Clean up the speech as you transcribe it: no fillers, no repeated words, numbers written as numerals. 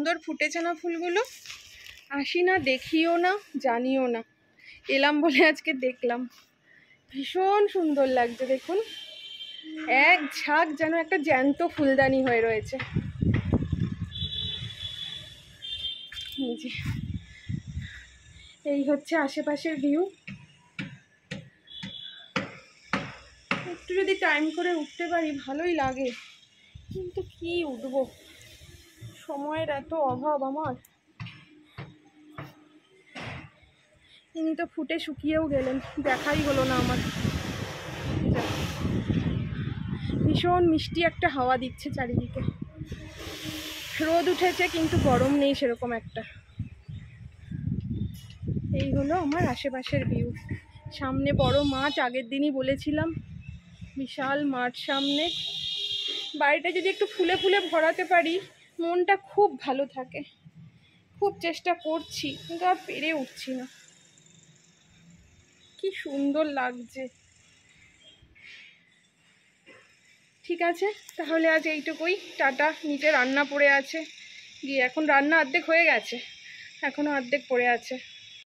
সুন্দর ফুটেছে না ফুলগুলো। আসি না, দেখিও না, জানিও না, এলাম বলে আজকে দেখলাম। ভীষণ সুন্দর লাগছে দেখুন, এক ঝাঁক যেন একটা জ্যান্ত ফুলদানি হয়ে রয়েছে। এই হচ্ছে আশেপাশের ভিউ। একটু যদি টাইম করে উঠতে পারি ভালোই লাগে, কিন্তু কি উঠবো, সময়ের এত অভাব আমার। ইনি তো ফুটে শুকিয়েও গেলেন, দেখাই হলো না আমার। ভীষণ মিষ্টি একটা হাওয়া দিচ্ছে চারিদিকে, রোদ উঠেছে কিন্তু গরম নেই সেরকম একটা। এই হলো আমার আশেপাশের ভিউ। সামনে বড় মাঠ, আগের দিনই বলেছিলাম, বিশাল মাঠ সামনে। বাড়িটা যদি একটু ফুলে ফুলে ভরাতে পারি মনটা খুব ভালো থাকে। খুব চেষ্টা করছি কিন্তু আর পেরে উঠছি না। কি সুন্দর লাগছে। ঠিক আছে, তাহলে আজ এইটুকুই, টাটা। নিচে রান্না পড়ে আছে, গিয়ে এখন রান্না অর্ধেক হয়ে গেছে, এখনো অর্ধেক পড়ে আছে।